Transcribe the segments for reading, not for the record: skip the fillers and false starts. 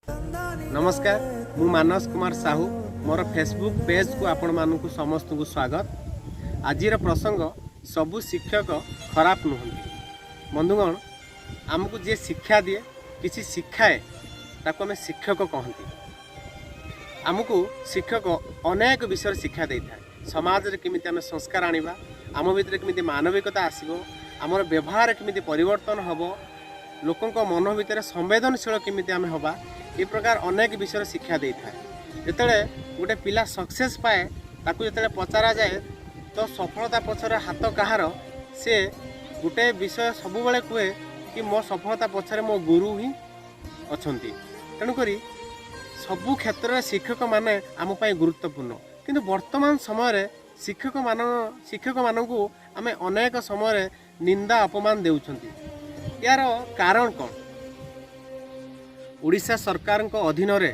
नमस्कार मु मानस कुमार साहू मोर Facebook page को आपण मानक समस्त को स्वागत। आज प्रसंग सबु शिक्षक खराब नुहति बंधुगण आमको जे शिक्षा दिए किसी शिक्षाए ताको आम शिक्षक कहती। आमको शिक्षक अनेक विषय शिक्षा दे था समाज रे किमिति आम संस्कार आनिबा आम भितर किमिति मानविकता आसीबो आमर व्यवहार किमिति परिवर्तन हबो लोकंक मन भितर संवेदनशील किमिति आम हबा ये प्रकार अनेक विषय शिक्षा दे था। जिते गोटे पिला सक्सेस पाए ताकू जिते पचारा जाए तो सफलता पछरे हाथ कहार से गोटे विषय सब बेले कहे कि मो सफलता पछरे मो गुरु ही अछंती। तेणुक सबु क्षेत्र में शिक्षक माने आम पाई गुरुत्वपूर्ण किंतु वर्तमान समय शिक्षक मानू आम अनेक समय निंदा अपमान देउछंती। यार कारण कौन? ओडिशा सरकार अधीन रे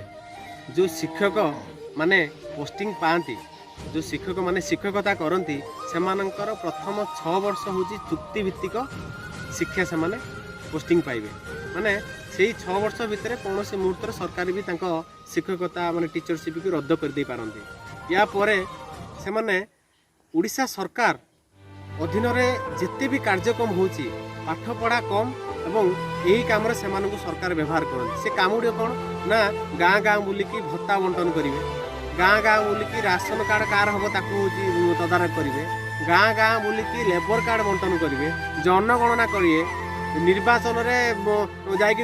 जो शिक्षक माने पोस्टिंग पाती जो शिक्षक माने शिक्षकता करती से प्रथम 6 वर्ष हूँ चुक्तिभित्तिक शिक्षा से माने पोस्टिंग पाइबे माने से 6 वर्ष भितर कौन से मुहूर्त सरकार भी शिक्षकता माने टीचरशिप को रद्द कर दे पारती। या परे से माने ओडिशा सरकार अधीन रे जिते भी कार्यक्रम होची पाठ पढ़ा कम एवं यही काम से सरकार व्यवहार करते। से काम गुड़ कौन ना गाँ गाँ बुलिकी भत्ता बंटन करेंगे गाँ गाँ बुलिकी राशन कार्ड कार हम ताकू तदारख करेंगे गाँ गाँ बुलिकी लेबर कार्ड बंटन करेंगे जनगणना करेंगे निर्वाचन में जाकि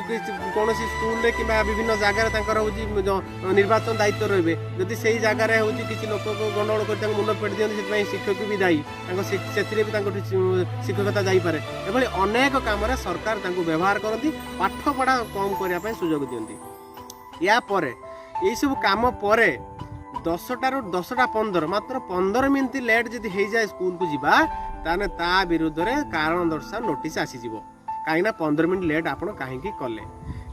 कौन स्कूल कि विभिन्न जगार हूँ निर्वाचन दायित्व रे जदि से जगार हूँ किसी लोक को गंडगोल कर मुंड पेट दिखते शिक्षक भी दायी से शिक्षकता जापे एभली अनेक कम सरकार व्यवहार करती पाठ पढ़ा कम करने सुजोग दिखती। या पर यही सब कम पर 10टारू 10:15 मात्र 15 मिनिट लेट जदि हो जाए स्कूल को जीवा ताने ता विरुद्ध रे कारण दर्शा नोटिस आसीଯିव कहीं 15 मिनिट लेट आपण कहीं कले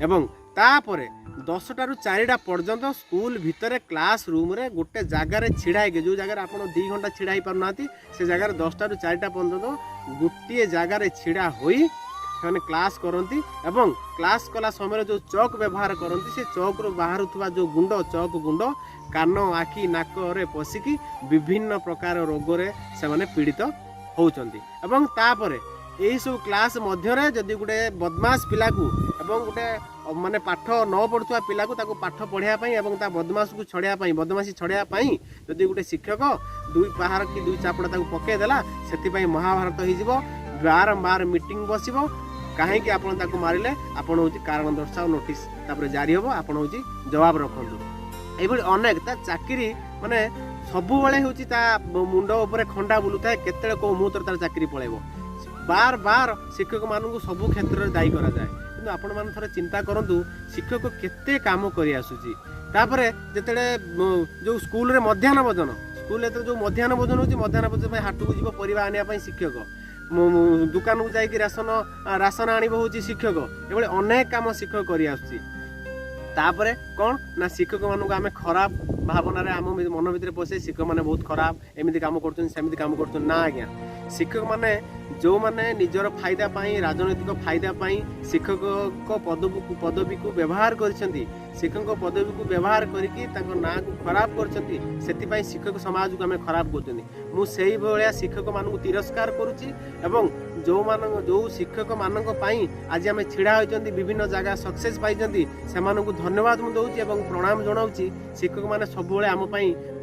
एवं तापरे 10टारू 4टा पर्यंत स्कूल भितर क्लास रूम रे गोटे जगार छिड़ा जो जगार आप 2 घंटा छिड़ा पारना से जगार 10टारू 4टा पर्यंत गोटे जगार छिड़ा होई से क्लास करती एवं क्लास कला समय जो चौक व्यवहार करती से चौक रू बाहर जो गुंड चौक गुंड कान आखि नाक रे पशिकी विभिन्न प्रकार रोग रे से पीड़ित होउचंती। एवं तापरे यही सब क्लास मध्य जदि गोटे बदमाश पिला को एवं गोटे माने पाठ न पढ़ुवा पिला को ताको पाठ पढ़ाई एवं ता बदमाश को छड़ाई बदमाशी छड़ाई जदि गोटे शिक्षक 2 पहाड़ कि 2 चापड़ा ताको पकईदेला से महाभारत हो बारंबार मीटिंग बसब कहीं आपन ताको मारिले आपन हूँ कारण दर्शाओ नोटिस तापर जारी हम आपन हूँ जवाब रखु ये अनेक चाकरी माने सबु हूँ मुंड उपर खंडा बुलूए केते कौ मुहूर्त तार चाकरी पलैब बार बार शिक्षक मानू सबु क्षेत्र में दायी करा जाए कि आपण मान थोड़े चिंता करूँ शिक्षक केते काम कर आसूची तापरे जिते जो स्कूल रे मध्याह्न भोजन स्कूल जो मध्याह्न भोजन होची मध्याह्न भोजन हाट को जीव परिवा आने शिक्षक दुकान को जाकि राशन आनिब हूँ शिक्षक ये अनेक काम शिक्षक कर आसूची तापरे कौन ना शिक्षक मानू आम खराब भावना आम मन भर पशे शिक्षक मैंने बहुत खराब एमती काम करमती काम कर ना आज्ञा शिक्षक मैंने जो मैंने निजर फायदा पाई राजनैतिक फायदा पाई शिक्षक पदवी को व्यवहार करछंती शिक्षक पदवी को व्यवहार करके ना को खराब करछंती सेति शिक्षक समाज को आम खराब कर मुझे भाया शिक्षक मान तिरस्कार करुच्ची एवं जो शिक्षक मानक पाई आज आम छिड़ा होती विभिन्न जगह सक्सेस पाई से धन्यवाद मुझे दूसरी प्रणाम जनाऊँगी शिक्षक मैंने सब आम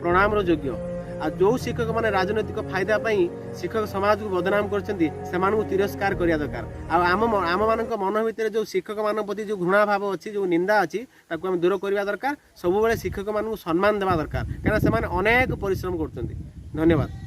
प्रणाम योग्य आ जो शिक्षक मैंने राजनैतिक फायदा पाई शिक्षक समाज को बदनाम कर तिरस्कार करने दरकार आम मान मन भितर जो शिक्षक मान प्रति जो घृणा भाव अच्छी जो निंदा अच्छी आम दूर करने दरकार सब शिक्षक मान सम्मान देवा दरकार कहीं अनेक परिश्रम कर। धन्यवाद।